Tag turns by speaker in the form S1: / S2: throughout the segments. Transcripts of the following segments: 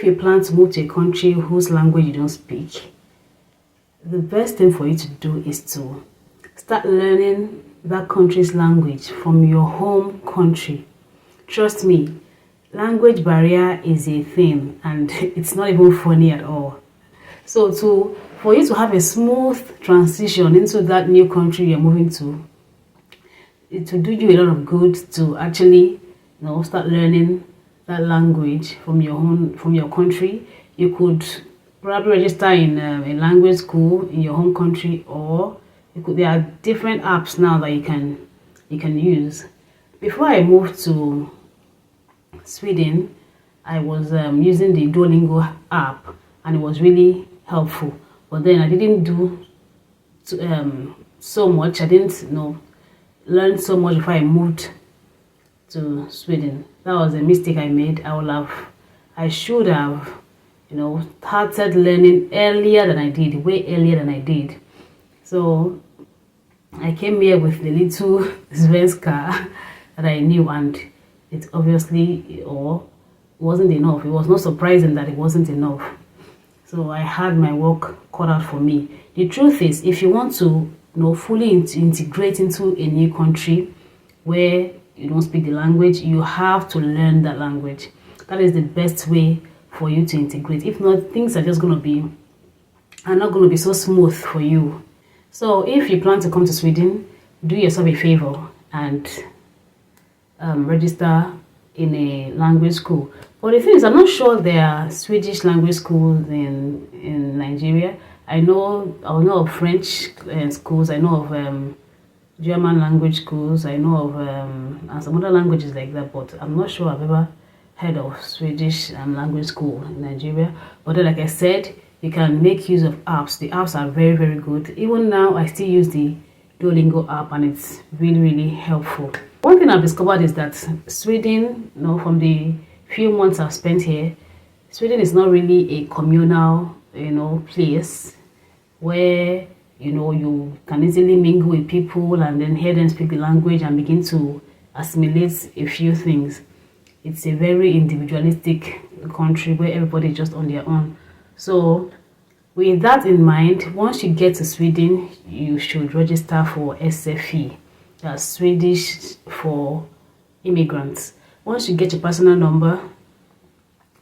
S1: if you plan to move to a country whose language you don't speak, the best thing for you to do is to start learning that country's language from your home country. Trust me, language barrier is a thing and it's not even funny at all. So for you to have a smooth transition into that new country you're moving to, it will do you a lot of good to actually start learning that language from your country. You could probably register in a language school in your home country, or there are different apps now that you can use. Before I moved to Sweden, I was using the Duolingo app, and it was really helpful. But then I didn't do so much. I didn't learn so much before I moved to Sweden. That was a mistake I made. I should have started learning earlier than I did, way earlier than I did. So I came here with the little Svenska that I knew, and it obviously wasn't enough. It was not surprising that it wasn't enough. So I had my work cut out for me. The truth is, if you want to fully integrate into a new country where you don't speak the language, you have to learn that language. That is the best way for you to integrate. If not, things are not going to be so smooth for you. So if you plan to come to Sweden, do yourself a favor and register in a language school. But the thing is, I'm not sure there are Swedish language schools in Nigeria. I know of French schools. I know of German language schools. I know of and some other languages like that. But I'm not sure I've ever heard of Swedish language school in Nigeria. But then, like I said, you can make use of apps. The apps are very, very good. Even now, I still use the Duolingo app, and it's really, really helpful. One thing I've discovered is that Sweden, from the few months I've spent here, Sweden is not really a communal, place where you can easily mingle with people and then hear them speak the language and begin to assimilate a few things. It's a very individualistic country where everybody is just on their own. So with that in mind, once you get to Sweden, you should register for SFI. That's Swedish for immigrants. Once you get your personal number,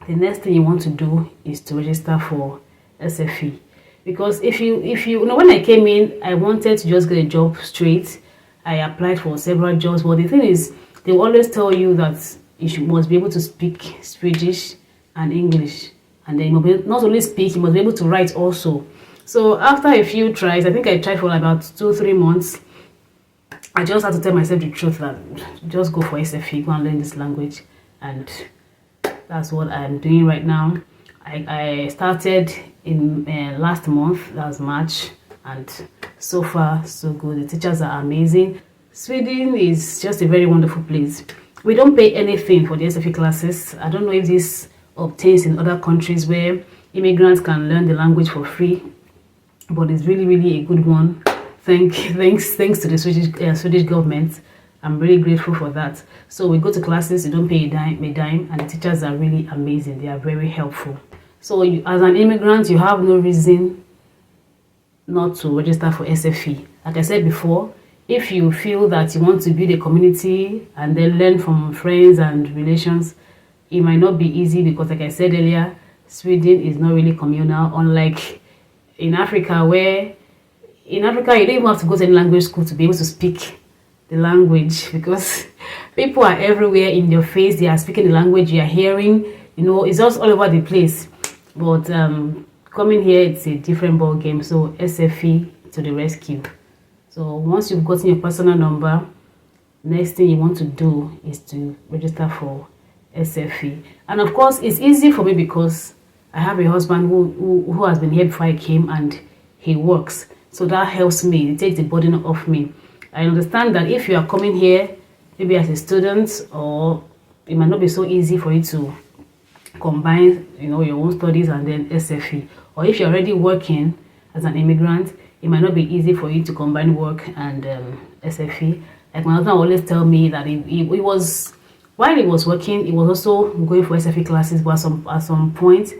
S1: the next thing you want to do is to register for SFI. Because if you when I came in, I wanted to just get a job straight. I applied for several jobs, but the thing is, they will always tell you that you must be able to speak Swedish and English, and then you must not only speak, you must be able to write also. So after a few tries, I think I tried for about 2-3 months. I just had to tell myself the truth that just go for SFI, go and learn this language, and that's what I'm doing right now. I started in last month, that was March, and so far so good. The teachers are amazing. Sweden is just a very wonderful place. We don't pay anything for the SFI classes. I don't know if this obtains in other countries where immigrants can learn the language for free, but it's really, really a good one. Thanks to the Swedish government. I'm really grateful for that. So we go to classes, you don't pay a dime, and the teachers are really amazing. They are very helpful. So as an immigrant, you have no reason not to register for SFI. Like I said before, if you feel that you want to build a community and then learn from friends and relations, it might not be easy because, like I said earlier, Sweden is not really communal, unlike in Africa, where in Africa you don't even have to go to any language school to be able to speak the language, because people are everywhere in your face. They are speaking the language you are hearing. It's just all over the place. But coming here, it's a different ball game. So SFI to the rescue. So once you've gotten your personal number, next thing you want to do is to register for SFI. And of course, it's easy for me because I have a husband who has been here before I came, and he works. So that helps me. It takes the burden off me. I understand that if you are coming here, maybe as a student, or it might not be so easy for you to combine, your own studies and then SFI. Or if you're already working as an immigrant, it might not be easy for you to combine work and SFI. Like my husband always tell me that it was while he was working, he was also going for SFE classes, but at some point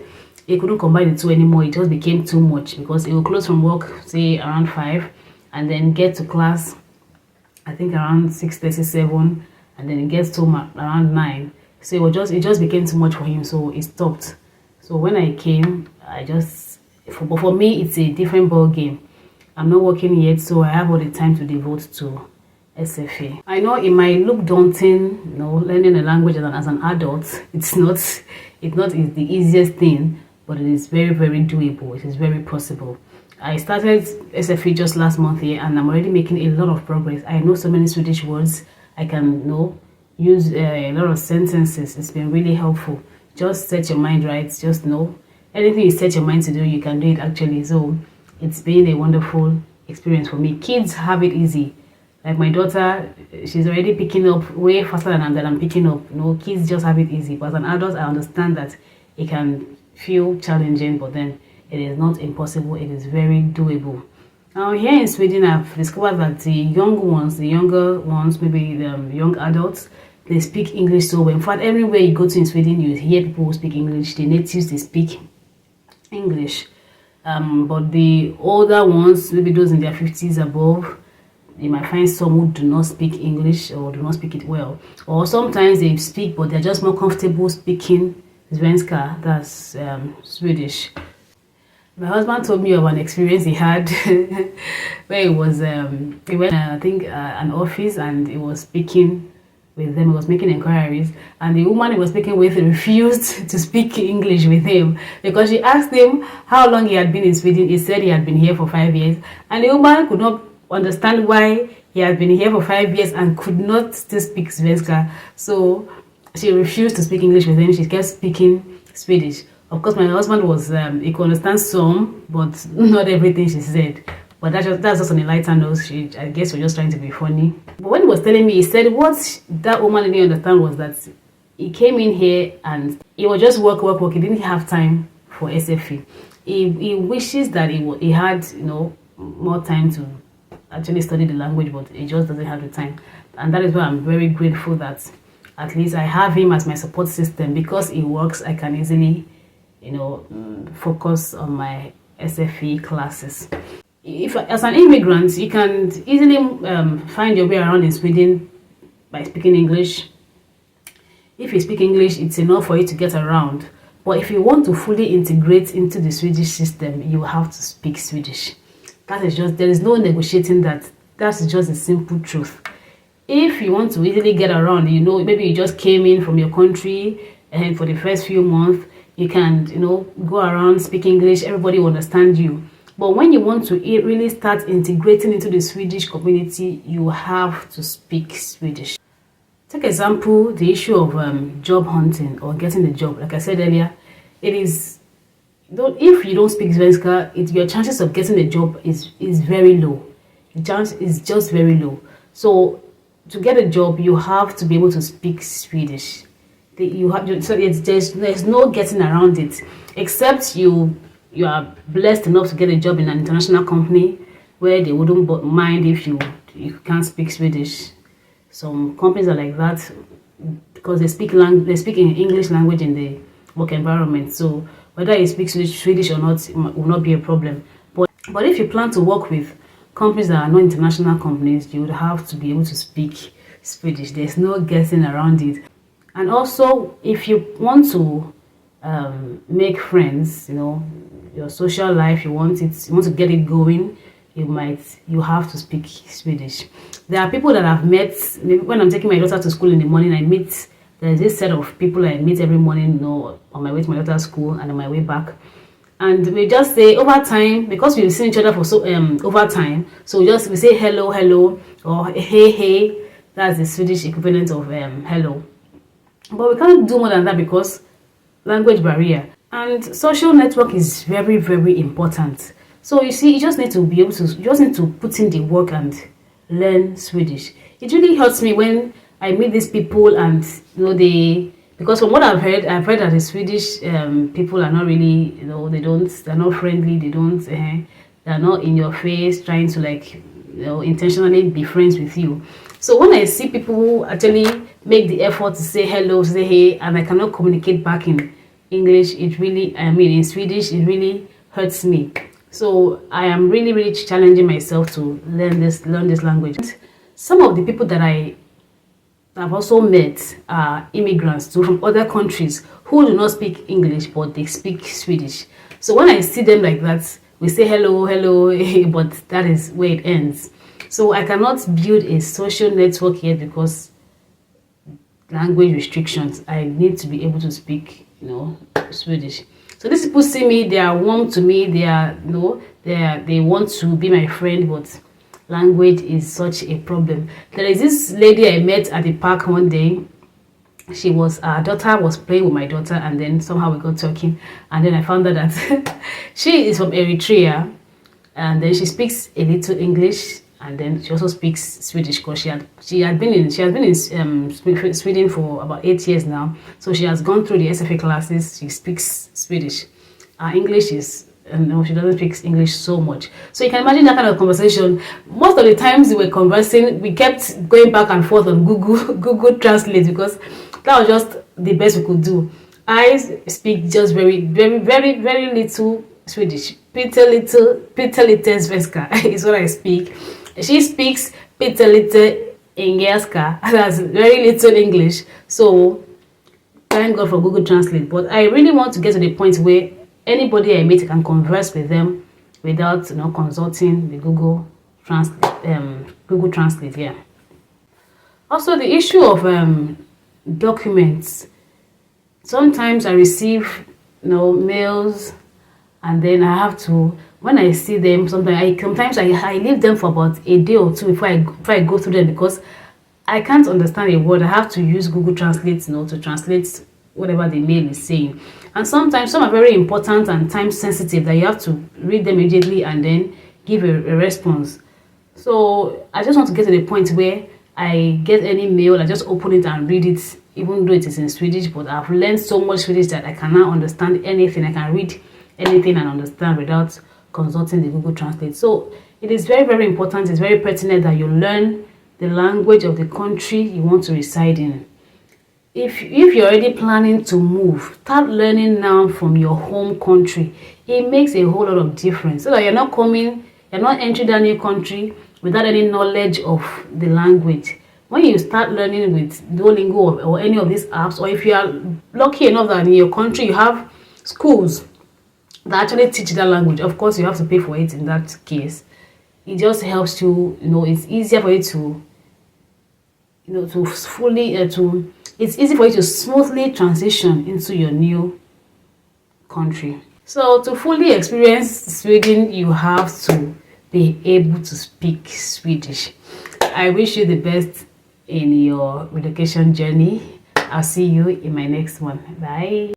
S1: he couldn't combine the two anymore. It just became too much because he would close from work, say around 5, and then get to class, I think around 6:37, and then he gets home around 9. So it just became too much for him, so he stopped. So when I came, but for me it's a different ball game. I'm not working yet, so I have all the time to devote to SFA. I know it might look daunting, learning a language as an adult. It's not the easiest thing, but it is very, very doable. It is very possible. I started SFA just last month here, and I'm already making a lot of progress. I know so many Swedish words. I can use a lot of sentences. It's been really helpful. Just set your mind right. Just know anything you set your mind to do, you can do it actually. So it's been a wonderful experience for me. Kids have it easy. Like my daughter, she's already picking up way faster than I'm picking up. Kids just have it easy. But as an adult, I understand that it can feel challenging, but then it is not impossible. It is very doable. Now here in Sweden, I've discovered that the younger ones, maybe the young adults, they speak English so well. In fact, everywhere you go to in Sweden, you hear people who speak English. The natives, they speak English. But the older ones, maybe those in their 50s above, you might find some who do not speak English or do not speak it well. Or sometimes they speak, but they're just more comfortable speaking Svenska, that's Swedish. My husband told me of an experience he had where he went, I think, an office, and he was speaking with them. He was making inquiries, and the woman he was speaking with refused to speak English with him because she asked him how long he had been in Sweden. He said he had been here for 5 years, and the woman could not understand why he had been here for 5 years and could not still speak Svenska. So she refused to speak English with him. She kept speaking Swedish. Of course, my husband was he could understand some, but not everything she said. But that's just on a lighter note. I guess we're just trying to be funny. But when he was telling me, he said what that woman didn't understand was that he came in here and he was just work. He didn't have time for SFE. He wishes that he had more time to actually study the language, but he just doesn't have the time. And that is why I'm very grateful that at least I have him as my support system. Because he works, I can easily focus on my SFE classes. If as an immigrant, you can easily find your way around in Sweden by speaking English. If you speak English, it's enough for you to get around. But if you want to fully integrate into the Swedish system, you have to speak Swedish. That is just, there is no negotiating that. That's just the simple truth. If you want to easily get around, maybe you just came in from your country and for the first few months, you can, go around, speak English, everybody will understand you. But when you want to really start integrating into the Swedish community, you have to speak Swedish. Take example, the issue of job hunting or getting a job. Like I said earlier, it is, if you don't speak Svenska, your chances of getting a job is very low. The chance is just very low. So to get a job, you have to be able to speak Swedish. There's no getting around it, except you are blessed enough to get a job in an international company where they wouldn't mind if you can't speak Swedish. Some companies are like that because they speak in English language in the work environment. So whether you speak Swedish or not, it will not be a problem. But if you plan to work with companies that are not international companies, you would have to be able to speak Swedish. There's no getting around it. And also, if you want to make friends, your social life, you want to get it going, you have to speak Swedish. There are people that I've met. Maybe when I'm taking my daughter to school in the morning, there's this set of people I meet every morning, on my way to my daughter's school and on my way back. And we just say over time, because we've seen each other for over time, so we say hello, or hey. That's the Swedish equivalent of hello. But we can't do more than that because language barrier. And social network is very, very important. So you see, you just need to put in the work and learn Swedish. It really hurts me when I meet these people and because from what I've heard that the Swedish people are not really, they're not friendly, they're not in your face trying to intentionally be friends with you. So when I see people who actually make the effort to say hello, say hey, and I cannot communicate back in English, it really, I mean in Swedish, it really hurts me. So I am really, really challenging myself to learn this language. Some of the people that I've also met immigrants too from other countries who do not speak English but they speak Swedish. So when I see them like that, we say hello, hello, but that is where it ends. So I cannot build a social network yet because language restrictions. I need to be able to speak, Swedish. So these people see me, they are warm to me, they are, they want to be my friend, but language is such a problem. There is this lady I met at the park one day. Our daughter was playing with my daughter, and then somehow we got talking, and then I found out that she is from Eritrea, and then she speaks a little English, and then she also speaks Swedish because she has been in Sweden for about 8 years now, so she has gone through the SFA classes. She speaks Swedish. English is no, she doesn't speak English so much. So you can imagine that kind of conversation. Most of the times we were conversing, we kept going back and forth on Google Translate because that was just the best we could do. I speak just very, very, very, very little Swedish. Pyttelite svenska is what I speak. She speaks pyttelite engelska. That's very little English. So thank God for Google Translate. But I really want to get to the point where anybody I meet can converse with them without consulting the Google Translate. Yeah. Also, the issue of documents. Sometimes I receive mails, and then I have to, when I see them, sometimes I leave them for about a day or two before I go through them because I can't understand a word. I have to use Google Translate to translate whatever the mail is saying. And sometimes some are very important and time sensitive that you have to read them immediately and then give a response. So I just want to get to the point where I get any mail, I just open it and read it, even though it is in Swedish. But I've learned so much Swedish that I can now understand anything. I can read anything and understand without consulting the Google Translate. So it is very, very important. It's very pertinent that you learn the language of the country you want to reside in. If you're already planning to move, start learning now from your home country. It makes a whole lot of difference so that you're not entering that new country without any knowledge of the language. When you start learning with Duolingo or any of these apps, or if you are lucky enough that in your country you have schools that actually teach that language, of course you have to pay for it in that case. It just helps you, it's easier for you to, it's easy for you to smoothly transition into your new country. So to fully experience Sweden, you have to be able to speak Swedish. I wish you the best in your relocation journey. I'll see you in my next one. Bye.